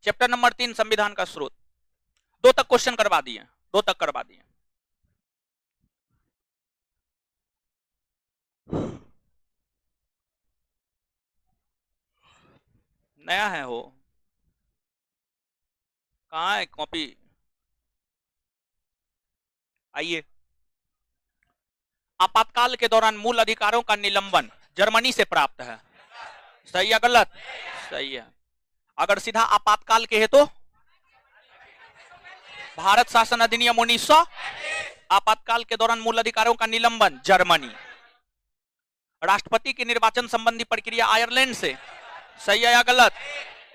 Chapter number 3 संविधान का स्रोत। 2 तक क्वेश्चन करवा दिए, 2 तक करवा दिए। नया है हो, कहाँ है कॉपी? आइए, आपातकाल के दौरान मूल अधिकारों का निलंबन जर्मनी से प्राप्त है। सही या गलत? सही है। अगर सीधा आपातकाल के है तो भारत शासन अधिनियम 1900। आपातकाल के दौरान मूल अधिकारों का निलंबन जर्मनी। राष्ट्रपति के निर्वाचन संबंधी प्रक्रिया आयरलैंड से। सही है या गलत?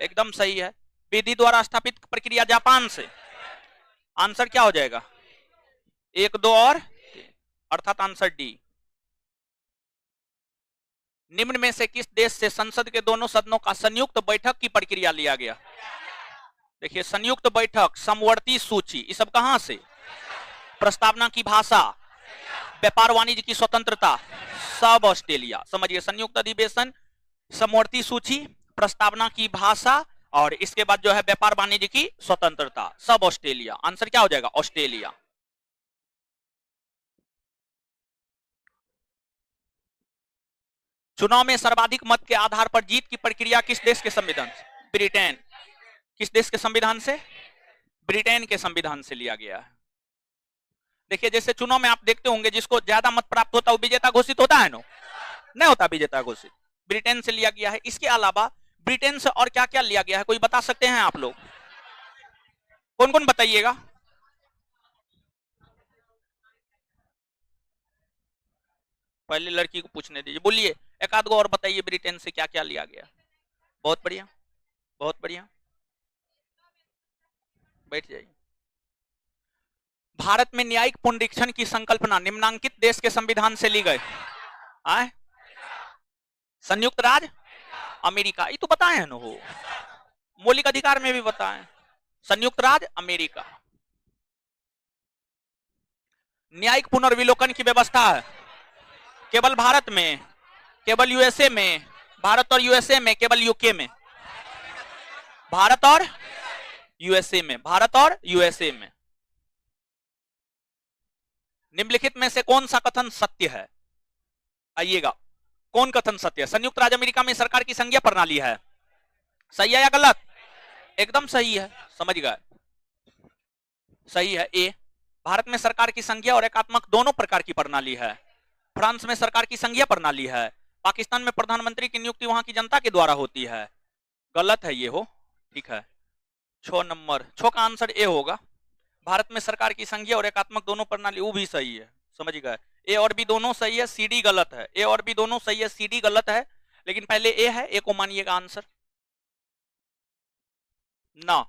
एकदम सही है। विधि द्वारा स्थापित प्रक्रिया जापान से। आंसर क्या हो जाएगा? 1, 2 और 3, अर्थात आंसर डी। निम्न में से किस देश से संसद के दोनों सदनों का संयुक्त बैठक की प्रक्रिया लिया गया? देखिए, संयुक्त बैठक, समवर्ती सूची, ये सब कहां से? प्रस्तावना की भाषा, व्यापार वाणिज्य की स्वतंत्रता, सब ऑस्ट्रेलिया। समझिए, संयुक्त अधिवेशन, समवर्ती सूची, प्रस्तावना की भाषा और इसके बाद जो है व्यापार वाणिज्य की स्वतंत्रता, सब ऑस्ट्रेलिया। आंसर क्या हो जाएगा? ऑस्ट्रेलिया। चुनाव में सर्वाधिक मत के आधार पर जीत की प्रक्रिया किस देश के संविधान से? ब्रिटेन। किस देश के संविधान से? ब्रिटेन के संविधान से लिया गया है। देखिए, जैसे चुनाव में आप देखते होंगे जिसको ज्यादा मत प्राप्त होता है वो विजेता घोषित होता है ना? नहीं होता विजेता घोषित। ब्रिटेन से लिया गया है। इसके अलावा ब्रिटेन से और क्या क्या लिया गया है, कोई बता सकते हैं आप लोग? कौन कौन बताइएगा? पहले लड़की को पूछने दीजिए, बोलिए एक आध गो और बताइए, ब्रिटेन से क्या क्या लिया गया? बहुत बढ़िया, बहुत बढ़िया, बैठ जाइए। भारत में न्यायिक पुनरीक्षण की संकल्पना निम्नांकित देश के संविधान से ली गई? आए? संयुक्त राज्य अमेरिका। ये तो बताए हैं ना, हो मौलिक अधिकार में भी बताएं। संयुक्त राज्य अमेरिका। न्यायिक पुनर्विलोकन की व्यवस्था है केवल भारत में, केवल यूएसए में? भारत और यूएसए में? केवल यूके में? भारत और यूएसए में। भारत और यूएसए में। निम्नलिखित में से कौन सा कथन सत्य है? आइएगा, कौन कथन सत्य है? संयुक्त राज्य अमेरिका में सरकार की संघीय प्रणाली है। सही है या गलत? एकदम सही है, समझ गए। सही है। ए, भारत में सरकार की संघीय और एकात्मक दोनों प्रकार की प्रणाली है। फ्रांस में सरकार की संघीय प्रणाली है। पाकिस्तान में प्रधानमंत्री की नियुक्ति वहां की जनता के द्वारा होती है। गलत है ये, हो ठीक है। 6 नंबर, 6 का आंसर ए होगा। भारत में सरकार की संघीय और एकात्मक दोनों प्रणाली, वो भी सही है, समझ गए। ए और बी दोनों सही है, सी डी गलत है। ए और बी दोनों सही है, सी डी गलत है, लेकिन पहले ए है, ए को मानिएगा आंसर ना।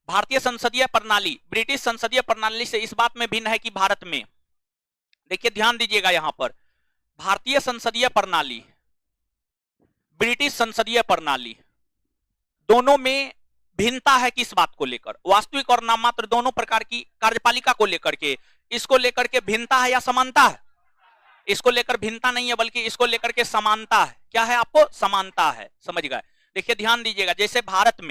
भारतीय संसदीय प्रणाली ब्रिटिश संसदीय प्रणाली से इस बात में भिन्न है कि भारत में, देखिए ध्यान दीजिएगा यहां पर, भारतीय संसदीय प्रणाली, ब्रिटिश संसदीय प्रणाली, दोनों में भिन्नता है किस बात को लेकर? वास्तविक और नाममात्र दोनों प्रकार की कार्यपालिका को लेकर के। इसको लेकर के भिन्नता है या समानता है? इसको लेकर भिन्नता नहीं है, बल्कि इसको लेकर के समानता है। क्या है आपको? समानता है, समझ गए। देखिए ध्यान दीजिएगा, जैसे भारत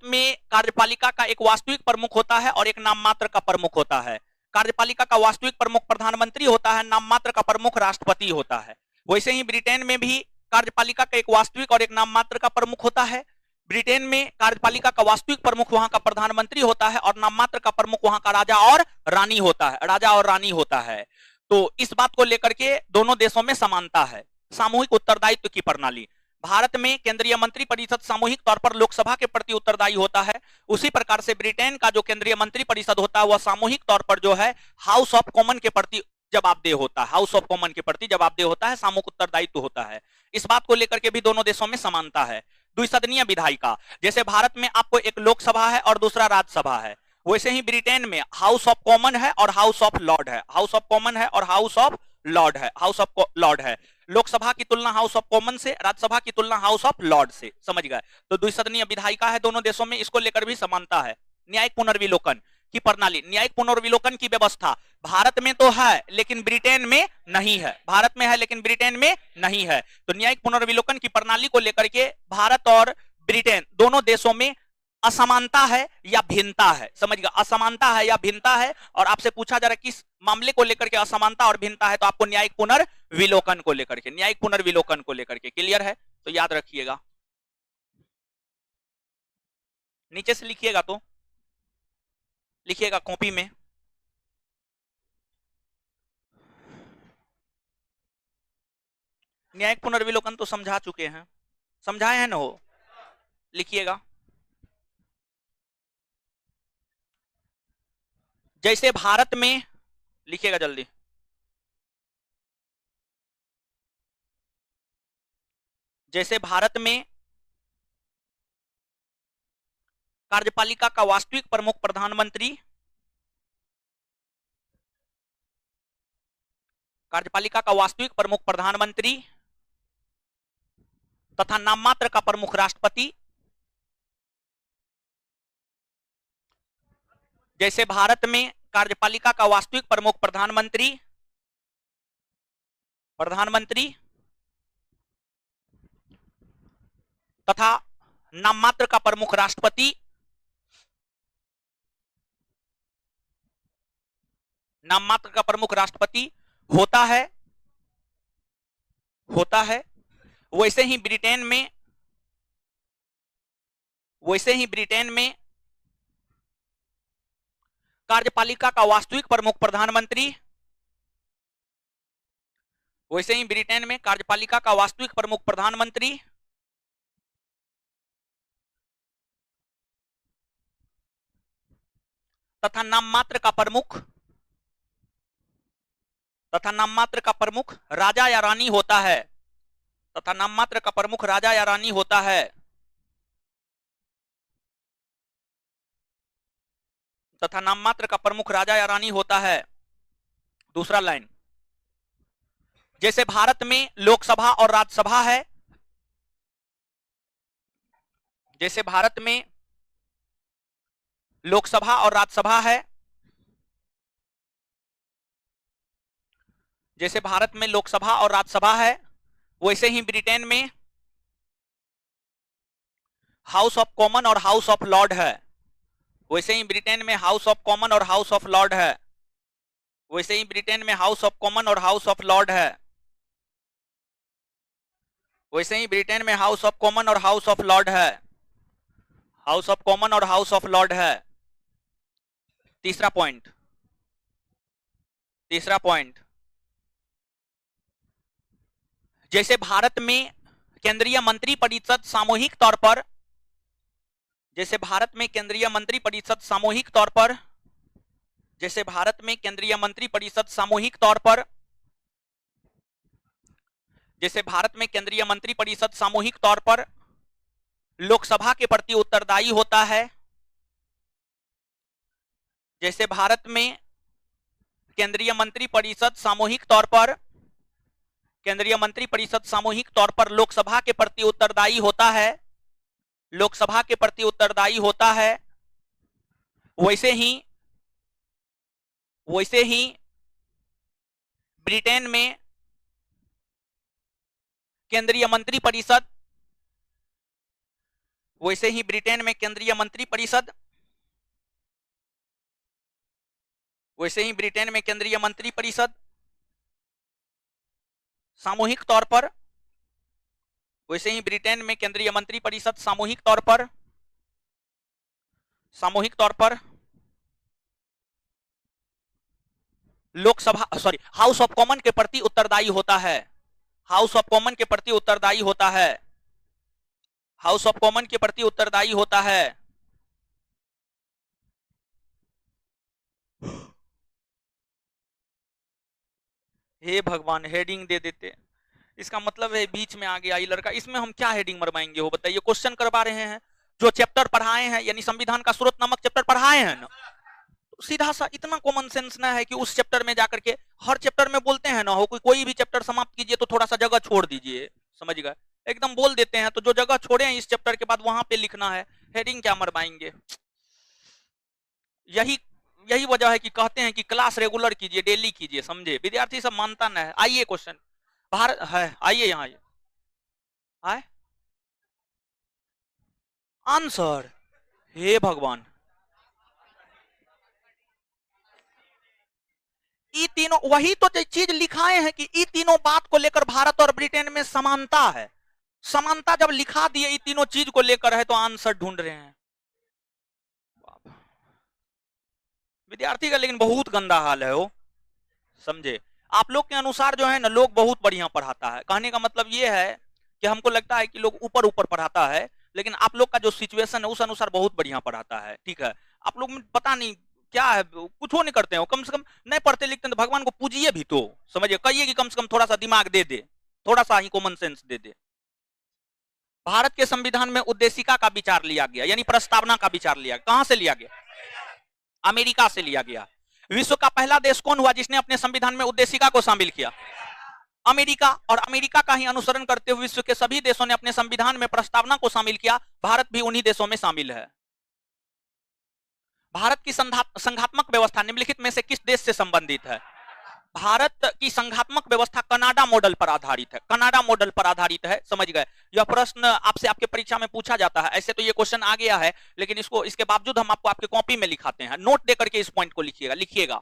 में कार्यपालिका का एक वास्तविक प्रमुख होता है और एक नाममात्र का प्रमुख होता है। कार्यपालिका का वास्तविक प्रमुख प्रधानमंत्री होता है, नाममात्र का प्रमुख राष्ट्रपति होता है। वैसे ही ब्रिटेन में भी कार्यपालिका का एक वास्तविक और एक नाममात्र का प्रमुख होता है। ब्रिटेन में कार्यपालिका का वास्तविक प्रमुख वहां का प्रधानमंत्री होता है और नाममात्र का प्रमुख वहां का राजा और रानी होता है, राजा और रानी होता है। तो इस बात को लेकर के दोनों देशों में समानता है। सामूहिक उत्तरदायित्व की प्रणाली, भारत में केंद्रीय मंत्री परिषद सामूहिक तौर पर लोकसभा के प्रति उत्तरदायी होता है। उसी प्रकार से ब्रिटेन का जो केंद्रीय मंत्री परिषद होता है वह सामूहिक तौर पर जो है हाउस ऑफ कॉमन के प्रति जवाबदेह होता है। हाउस ऑफ कॉमन के प्रति जवाबदेह होता है, सामूहिक उत्तरदायित्व होता है। इस बात को लेकर के भी दोनों देशों में समानता है। द्विसदनीय विधायिका, जैसे भारत में आपको एक लोकसभा है और दूसरा राज्यसभा है, वैसे ही ब्रिटेन में हाउस ऑफ कॉमन है और हाउस ऑफ लॉर्ड है। हाउस ऑफ कॉमन है और हाउस ऑफ लॉर्ड है। हाउस ऑफ लॉर्ड है। लोकसभा की तुलना हाउस ऑफ कॉमन से, राज्यसभा की तुलना हाउस ऑफ लॉर्ड से, समझ गए। तो द्विसदनीय विधायिका है दोनों देशों में, इसको लेकर भी समानता है। न्यायिक पुनर्विलोकन की प्रणाली, न्यायिक पुनर्विलोकन की व्यवस्था भारत में तो है लेकिन ब्रिटेन में नहीं है। भारत में है लेकिन ब्रिटेन में नहीं है। तो न्यायिक पुनर्विलोकन की प्रणाली को लेकर के भारत और ब्रिटेन दोनों देशों में असमानता है या भिन्नता है, समझ गया, असमानता है या भिन्नता है। और आपसे पूछा जा रहा है किस मामले को लेकर के असमानता और भिन्नता है, तो आपको न्यायिक पुनर्विलोकन को लेकर के, न्यायिक पुनर्विलोकन को लेकर के। क्लियर है, तो याद रखिएगा, नीचे से लिखिएगा, तो लिखिएगा कॉपी में। न्यायिक पुनर्विलोकन तो समझा चुके हैं, समझाए हैं ना हो, लिखिएगा। जैसे भारत में, लिखिएगा जल्दी, जैसे भारत में कार्यपालिका का वास्तविक प्रमुख प्रधानमंत्री, कार्यपालिका का वास्तविक प्रमुख प्रधानमंत्री तथा नाममात्र का प्रमुख राष्ट्रपति, जैसे भारत में कार्यपालिका का वास्तविक प्रमुख प्रधानमंत्री तथा नाममात्र का प्रमुख राष्ट्रपति, नाममात्र का प्रमुख राष्ट्रपति होता है, वैसे ही ब्रिटेन में कार्यपालिका का वास्तविक प्रमुख प्रधानमंत्री, वैसे ही ब्रिटेन में कार्यपालिका का वास्तविक प्रमुख प्रधानमंत्री तथा नाममात्र का प्रमुख राजा या रानी होता है, तथा नाममात्र का प्रमुख राजा या रानी होता है, तथा नाममात्र का प्रमुख राजा या रानी होता है। दूसरा लाइन, जैसे भारत में लोकसभा और राज्यसभा है, जैसे भारत में लोकसभा और राज्यसभा है, जैसे भारत में लोकसभा और राज्यसभा है, वैसे ही ब्रिटेन में हाउस ऑफ कॉमन और हाउस ऑफ लॉर्ड है, वैसे ही ब्रिटेन में हाउस ऑफ कॉमन और हाउस ऑफ लॉर्ड है, वैसे ही ब्रिटेन में हाउस ऑफ कॉमन और हाउस ऑफ लॉर्ड है, वैसे ही ब्रिटेन में हाउस ऑफ कॉमन और हाउस ऑफ लॉर्ड है, हाउस ऑफ कॉमन और हाउस ऑफ लॉर्ड है। तीसरा पॉइंट, जैसे भारत में केंद्रीय मंत्री परिषद सामूहिक तौर पर, जैसे भारत में केंद्रीय मंत्री परिषद सामूहिक तौर पर, जैसे भारत में केंद्रीय मंत्री परिषद सामूहिक तौर पर, जैसे भारत में केंद्रीय मंत्री परिषद सामूहिक तौर पर लोकसभा के प्रति उत्तरदायी होता है, जैसे भारत में केंद्रीय मंत्री परिषद सामूहिक तौर पर, केंद्रीय मंत्री परिषद सामूहिक तौर पर लोकसभा के प्रति उत्तरदायी होता है, लोकसभा के प्रति उत्तरदायी होता है, वैसे ही ब्रिटेन में केंद्रीय मंत्री परिषद, वैसे ही ब्रिटेन में केंद्रीय मंत्री परिषद, वैसे ही ब्रिटेन में केंद्रीय मंत्री परिषद सामूहिक तौर पर, वैसे ही ब्रिटेन में केंद्रीय मंत्री परिषद सामूहिक तौर पर लोकसभा हाउस ऑफ कॉमन के प्रति उत्तरदायी होता है, हाउस ऑफ कॉमन के प्रति उत्तरदायी होता है, हाउस ऑफ कॉमन के प्रति उत्तरदायी होता है। हे भगवान, हेडिंग दे देते, इसका मतलब है बीच में आ गया ये लड़का, इसमें हम क्या हेडिंग मरवाएंगे हो बताइए। क्वेश्चन करवा रहे हैं, जो चैप्टर पढ़ाए हैं, यानी संविधान का स्रोत नामक चैप्टर पढ़ाए हैं ना, तो सीधा सा इतना कॉमन सेंस ना है कि उस चैप्टर में जाकर के, हर चैप्टर में बोलते हैं ना हो, कोई भी चैप्टर समाप्त कीजिए तो थोड़ा सा जगह छोड़ दीजिए, समझ गए, एकदम बोल देते हैं, तो जो जगह छोड़े हैं इस चैप्टर के बाद वहां पे लिखना है, हेडिंग क्या मरवाएंगे। यही वजह है कि कहते हैं कि क्लास रेगुलर कीजिए, डेली कीजिए, समझे, विद्यार्थी सब मानता ना है। आइए क्वेश्चन भारत है, आइए यहाँ आइए, आंसर हे भगवान, ये तीनों वही तो चीज लिखाए हैं कि ये तीनों बात को लेकर भारत और ब्रिटेन में समानता है। समानता जब लिखा दिए ये तीनों चीज को लेकर है तो आंसर ढूंढ रहे हैं विद्यार्थी का। लेकिन बहुत गंदा हाल है वो, समझे। आप लोग के अनुसार जो है ना, लोग बहुत बढ़िया पढ़ाता है। कहने का मतलब ये है कि हमको लगता है कि लोग ऊपर ऊपर पढ़ाता है, लेकिन आप लोग का जो सिचुएशन है उस अनुसार बहुत बढ़िया पढ़ाता है। ठीक है, आप लोग में पता नहीं क्या है, कुछ हो नहीं करते हो। कम से कम नहीं पढ़ते लिखते तो भगवान को पूजिए भी तो, समझिए, कहिए कि कम से कम थोड़ा सा दिमाग दे दे, थोड़ा सा ही कॉमन सेंस दे दे। भारत के संविधान में उद्देशिका का विचार लिया गया, यानी प्रस्तावना का विचार लिया। कहां से लिया गया? अमेरिका से लिया गया। विश्व का पहला देश कौन हुआ जिसने अपने संविधान में उद्देशिका को शामिल किया? अमेरिका। और अमेरिका का ही अनुसरण करते हुए विश्व के सभी देशों ने अपने संविधान में प्रस्तावना को शामिल किया। भारत भी उन्हीं देशों में शामिल है। भारत की संघात्मक व्यवस्था निम्नलिखित में से किस देश से संबंधित है? भारत की संघात्मक व्यवस्था कनाडा मॉडल पर आधारित है। कनाडा मॉडल पर आधारित है, समझ गए। यह प्रश्न आपसे आपके परीक्षा में पूछा जाता है। ऐसे तो ये क्वेश्चन आ गया है, लेकिन इसको इसके बावजूद हम आपको आपके कॉपी में लिखाते हैं। नोट देकर के इस पॉइंट को लिखिएगा, लिखिएगा।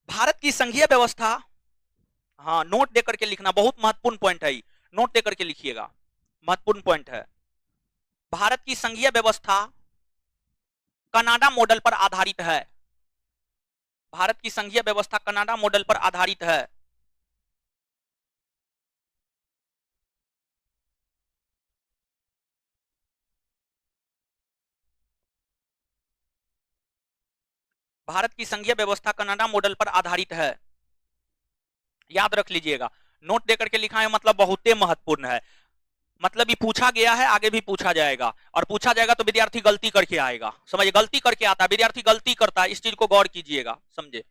भारत की संघीय व्यवस्था, हाँ, नोट देकर के लिखना, बहुत महत्वपूर्ण पॉइंट है। नोट देकर के लिखिएगा, महत्वपूर्ण पॉइंट है। भारत की संघीय व्यवस्था कनाडा मॉडल पर आधारित है। भारत की संघीय व्यवस्था कनाडा मॉडल पर आधारित है। भारत की संघीय व्यवस्था कनाडा मॉडल पर आधारित है, याद रख लीजिएगा। नोट देकर के लिखा है, मतलब बहुत ही महत्वपूर्ण है। मतलब ये पूछा गया है, आगे भी पूछा जाएगा, और पूछा जाएगा तो विद्यार्थी गलती करके आएगा, समझिए। गलती करके आता है विद्यार्थी, गलती करता है, इस चीज को गौर कीजिएगा, समझे।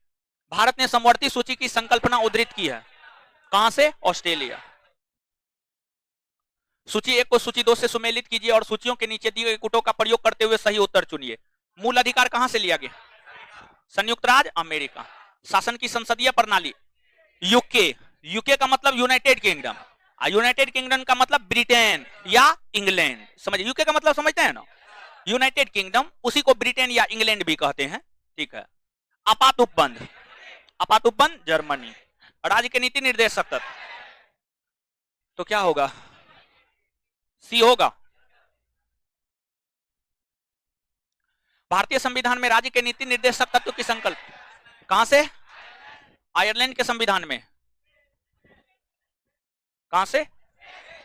भारत ने समवर्ती सूची की संकल्पना उद्धृत की है। कहां से? ऑस्ट्रेलिया। सूची 1 को सूची 2 से सुमेलित कीजिए और सूचियों के नीचे दिए गए कूटों का प्रयोग करते हुए सही उत्तर चुनिए। मूल अधिकार कहां से लिया गया? संयुक्त राज्य अमेरिका। शासन की संसदीय प्रणाली, यूके। यूके का मतलब यूनाइटेड किंगडम, यूनाइटेड किंगडम का मतलब ब्रिटेन या इंग्लैंड, समझिए। यूके का मतलब समझते हैं ना, यूनाइटेड किंगडम, उसी को ब्रिटेन या इंग्लैंड भी कहते हैं। ठीक है। आपात उपबंध, आपात उपबंध जर्मनी। राज्य के नीति निर्देशक तत्व, तो क्या होगा? सी होगा। भारतीय संविधान में राज्य के नीति निर्देशक तत्व की संकल्प कहां से? आयरलैंड के संविधान में। कहां से?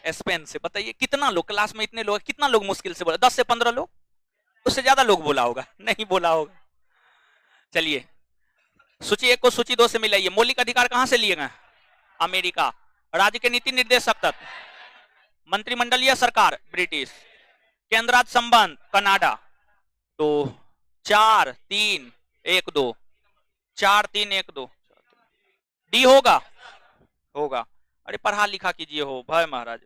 स्पेन से। बताइए कितना लोग क्लास में, इतने लोग, कितना लोग मुश्किल से बोला? 10 से 15 लोग, उससे ज्यादा लोग बोला होगा, नहीं बोला होगा। चलिए, सूची 1 को सूची 2 से मिलाइए। मौलिक अधिकार कहां से लिए गए? अमेरिका। राज्य के नीति निर्देशक तत्व, मंत्रिमंडलीय सरकार ब्रिटिश, केंद्र राज्य संबंध कनाडा। तो 4 3 1 2, 4 3 1 2, डी होगा, होगा। अरे पढ़ा लिखा कीजिए हो भाई महाराज।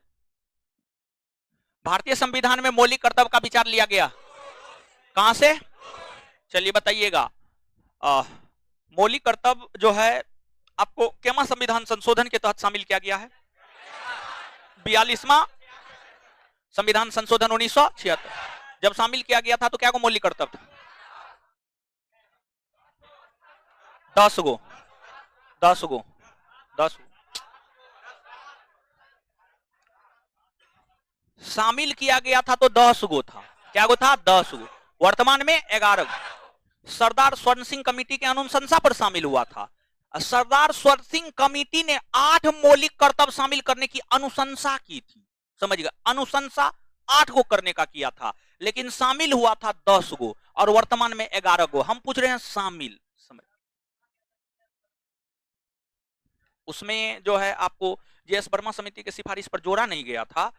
भारतीय संविधान में मौलिक कर्तव्य का विचार लिया गया कहां से? चलिए बताइएगा। मौलिक कर्तव्य जो है आपको केमा संविधान संशोधन के तहत शामिल किया गया है? 42वां संविधान संशोधन 1976। जब शामिल किया गया था तो क्या को मौलिक कर्तव्य था? 10 गो, 10 गो, 10 शामिल किया गया था तो 10 गो था। क्या गो था? 10 गो। वर्तमान में 11 गो। सरदार स्वर्ण सिंह कमेटी के अनुशंसा पर शामिल हुआ था। सरदार स्वर्ण सिंह कमेटी ने 8 मौलिक कर्तव्य शामिल करने की अनुशंसा की थी, समझिएगा। अनुशंसा 8 गो करने का किया था, लेकिन शामिल हुआ था 10 गो, और वर्तमान में 11 गो। हम पूछ रहे हैं शामिल, समझ। उसमें जो है आपको जीएस वर्मा समिति की सिफारिश पर जोड़ा नहीं गया था।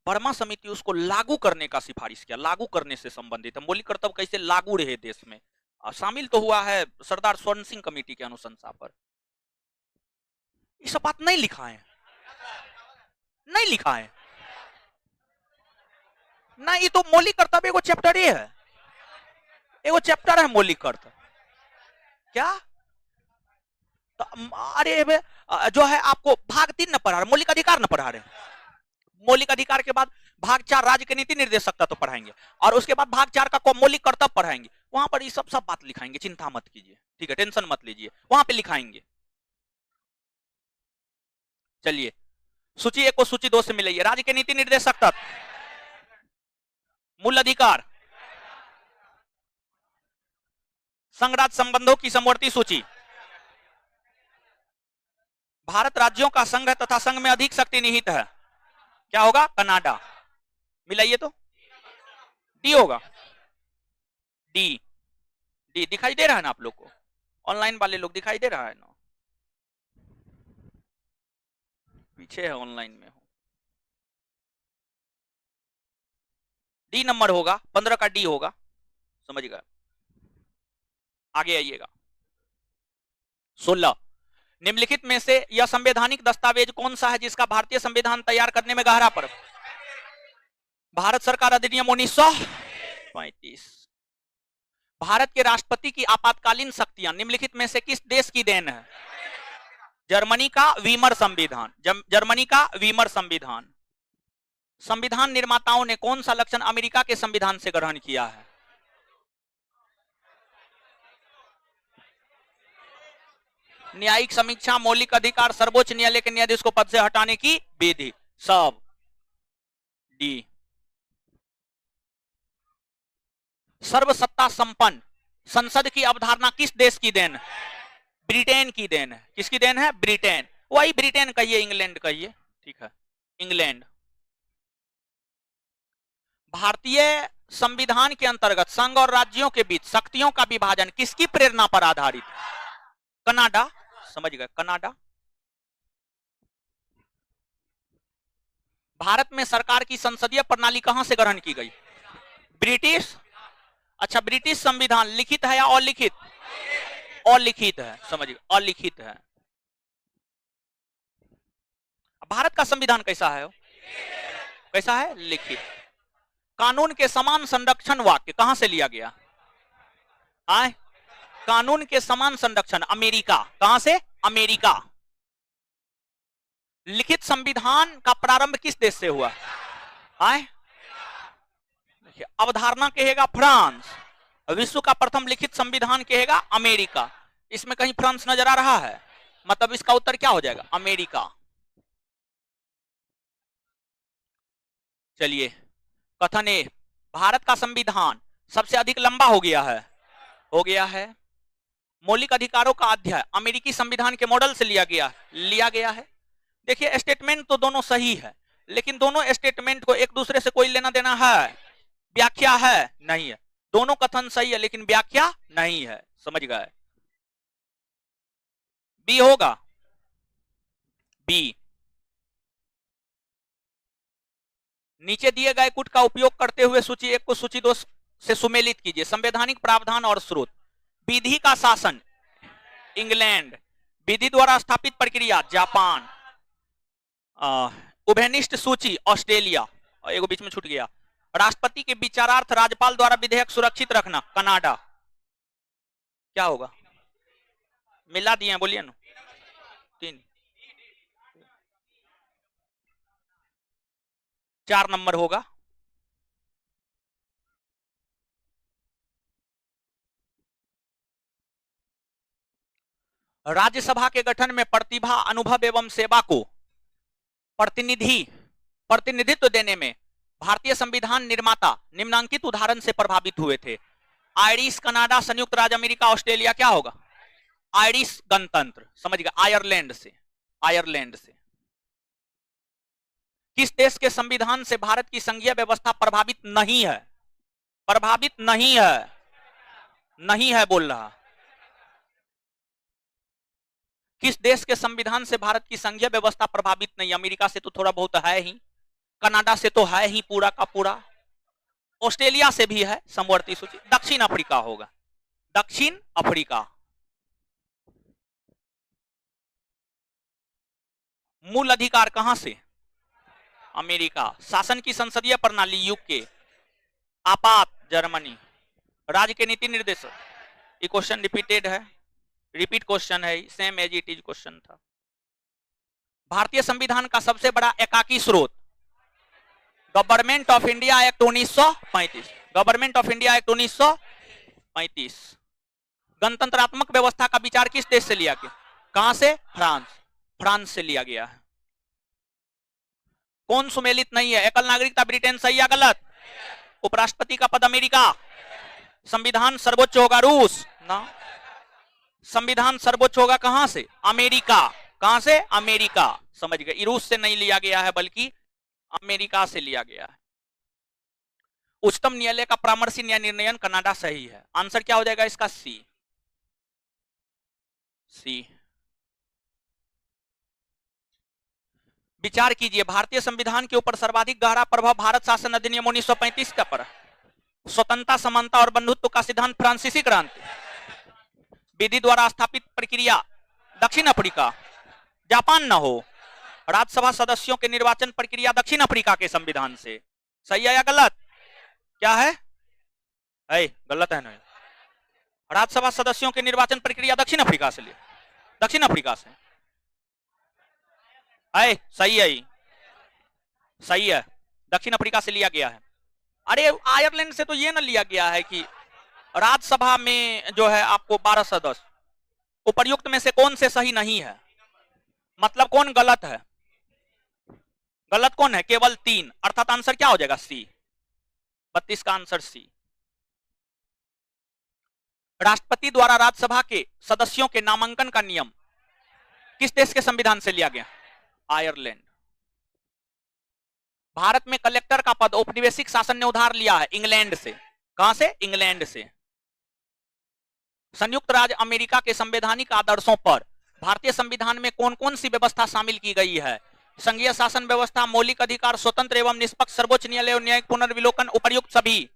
वर्मा समिति उसको लागू करने का सिफारिश किया, लागू करने से संबंधित है। मौलिक कर्तव्य कैसे लागू रहे देश में, शामिल तो हुआ है सरदार स्वर्ण सिंह कमेटी की अनुशंसा पर। ये सब बात नहीं लिखा है, नहीं लिखा है ना। ये तो मौलिक कर्तव्य एगो चैप्टर है, एगो चैप्टर है मौलिक कर्तव्य। क्या तो अरे जो है आपको भाग 3 न पढ़ा रहे, मौलिक अधिकार न पढ़ा रहे। मौलिक अधिकार के बाद भाग 4 राज्य के नीति निर्देशकता तो पढ़ाएंगे, और उसके बाद भाग 4 का मौलिक कर्तव्य पढ़ाएंगे। वहां पर ये सब बात लिखाएंगे, चिंता मत कीजिए, ठीक है, टेंशन मत लीजिए, वहां पे लिखाएंगे। चलिए सूची 1 को सूची 2 से मिलाइए। राज्य के नीति निर्देशक तत्व, मूल अधिकार, संघ राज्य संबंधों की समवर्ती सूची, भारत राज्यों का संघ है तथा संघ में अधिक शक्ति निहित है, क्या होगा? कनाडा। मिलाइए तो डी होगा, डी। डी दिखाई दे रहा है ना आप लोग को? ऑनलाइन वाले लोग दिखाई दे रहा है ना? पीछे है, ऑनलाइन में हो। डी नंबर होगा, 15 का डी होगा, समझ गए? आगे आइएगा। 16, निम्नलिखित में से यह संवैधानिक दस्तावेज कौन सा है जिसका भारतीय संविधान तैयार करने में गहरा पर? भारत सरकार अधिनियम 1935। भारत के राष्ट्रपति की आपातकालीन शक्तियां निम्नलिखित में से किस देश की देन है? जर्मनी का वीमर संविधान, जर्मनी का वीमर संविधान। संविधान निर्माताओं ने कौन सा लक्षण अमेरिका के संविधान से ग्रहण किया है? न्यायिक समीक्षा, मौलिक अधिकार, सर्वोच्च न्यायालय के न्यायाधीश को पद से हटाने की विधि, सब। डी। सर्वसत्ता संपन्न संसद की अवधारणा किस देश की देन है? ब्रिटेन की देन है। किसकी देन है? ब्रिटेन। वही ब्रिटेन कहिए, इंग्लैंड कहिए, ठीक है, इंग्लैंड। भारतीय संविधान के अंतर्गत संघ और राज्यों के बीच शक्तियों का विभाजन किसकी प्रेरणा पर आधारित है? कनाडा, समझ गए, कनाडा। भारत में सरकार की संसदीय प्रणाली कहां से ग्रहण की गई? ब्रिटिश। अच्छा, ब्रिटिश संविधान लिखित है या अलिखित? अलिखित है, समझ गए, अलिखित है। भारत का संविधान कैसा है? कैसा है? लिखित। कानून के समान संरक्षण वाक्य कहां से लिया गया? आए, कानून के समान संरक्षण, अमेरिका। कहां से? अमेरिका। लिखित संविधान का प्रारंभ किस देश से हुआ? आए, अवधारणा कहेगा फ्रांस, विश्व का प्रथम लिखित संविधान कहेगा अमेरिका। इसमें कहीं फ्रांस नजर आ रहा है? मतलब इसका उत्तर क्या हो जाएगा? अमेरिका। चलिए, कथन ए, भारत का संविधान सबसे अधिक लंबा हो गया है। हो गया है। मौलिक अधिकारों का अध्याय अमेरिकी संविधान के मॉडल से लिया गया है। देखिए, स्टेटमेंट तो दोनों सही है, लेकिन दोनों स्टेटमेंट को एक दूसरे से कोई लेना देना है? व्याख्या है? नहीं है। दोनों कथन सही है लेकिन व्याख्या नहीं है, समझ गए? बी होगा, बी। नीचे दिए गए कूट का उपयोग करते हुए सूची 1 को सूची 2 से सुमेलित कीजिए। संवैधानिक प्रावधान और स्रोत, विधि का शासन, इंग्लैंड। विधि द्वारा स्थापित प्रक्रिया, जापान। उभयनिष्ठ सूची, ऑस्ट्रेलिया। और एगो बीच में छूट गया। राष्ट्रपति के विचारार्थ राज्यपाल द्वारा विधेयक सुरक्षित रखना, कनाडा। क्या होगा? मिला दिए, बोलिए ना। 3, 4 नंबर होगा। राज्यसभा के गठन में प्रतिभा, अनुभव एवं सेवा को प्रतिनिधित्व देने में भारतीय संविधान निर्माता निम्नांकित उदाहरण से प्रभावित हुए थे? आयरिश, कनाडा, संयुक्त राज्य अमेरिका, ऑस्ट्रेलिया। क्या होगा? आयरिश गणतंत्र, समझ गए, आयरलैंड से। आयरलैंड से। किस देश के संविधान से भारत की संघीय व्यवस्था प्रभावित नहीं है? प्रभावित नहीं है, नहीं है बोल रहा। किस देश के संविधान से भारत की संघीय व्यवस्था प्रभावित नहीं? अमेरिका से तो थोड़ा बहुत है ही, कनाडा से तो है ही पूरा का पूरा, ऑस्ट्रेलिया से भी है समवर्ती सूची। दक्षिण अफ्रीका होगा, दक्षिण अफ्रीका। मूल अधिकार कहां से? अमेरिका। शासन की संसदीय प्रणाली, यूके। आपात, जर्मनी। राज्य के नीति निर्देशक, ये क्वेश्चन रिपीटेड है। रिपीट क्वेश्चन है, same as it is question था। भारतीय संविधान का सबसे बड़ा एकाकी स्रोत government of India act 1935। Government of India act 1935। गणतंत्रात्मक व्यवस्था का विचार किस देश से लिया गया? कहां से? फ्रांस। फ्रांस से लिया गया है। कौन सुमेलित नहीं है? एकल नागरिकता ब्रिटेन, सही या गलत? उपराष्ट्रपति का पद अमेरिका। संविधान सर्वोच्च होगा रूस ना। संविधान सर्वोच्च होगा कहां से? अमेरिका। कहां से? अमेरिका। समझ गए, रूस से नहीं लिया गया है बल्कि अमेरिका से लिया गया है। उच्चतम न्यायालय का परामर्शी न्याय निर्णयन कनाडा, सही है। आंसर क्या हो जाएगा इसका? सी। सी। विचार कीजिए, भारतीय संविधान के ऊपर सर्वाधिक गहरा प्रभाव भारत शासन अधिनियम 1935 का पड़ा। स्वतंत्रता, समानता और बंधुत्व का सिद्धांत फ्रांसीसी क्रांति। विधि द्वारा स्थापित प्रक्रिया दक्षिण अफ्रीका। जापान न हो। राज्यसभा सदस्यों के निर्वाचन प्रक्रिया दक्षिण अफ्रीका के संविधान से, सही है या गलत? क्या है? गलत है ना? राज्यसभा सदस्यों के निर्वाचन प्रक्रिया दक्षिण अफ्रीका से लिया। दक्षिण अफ्रीका से सही है, सही है, दक्षिण अफ्रीका से लिया गया है। अरे आयरलैंड से तो ये ना लिया गया है कि राज्यसभा में जो है आपको 12 सदस्य, उपर्युक्त में से कौन से सही नहीं है? मतलब कौन गलत है? गलत कौन है? केवल 3, अर्थात आंसर क्या हो जाएगा? सी। 32 का आंसर सी। राष्ट्रपति द्वारा राज्यसभा के सदस्यों के नामांकन का नियम किस देश के संविधान से लिया गया? आयरलैंड। भारत में कलेक्टर का पद औपनिवेशिक शासन ने उधार लिया है इंग्लैंड से। कहां से? इंग्लैंड से। संयुक्त राज्य अमेरिका के संवैधानिक आदर्शों पर भारतीय संविधान में कौन कौन सी व्यवस्था शामिल की गई है? संघीय शासन व्यवस्था, मौलिक अधिकार, स्वतंत्र एवं निष्पक्ष सर्वोच्च न्यायालय और न्यायिक पुनर्विलोकन, उपर्युक्त सभी।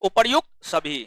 उपर्युक्त सभी।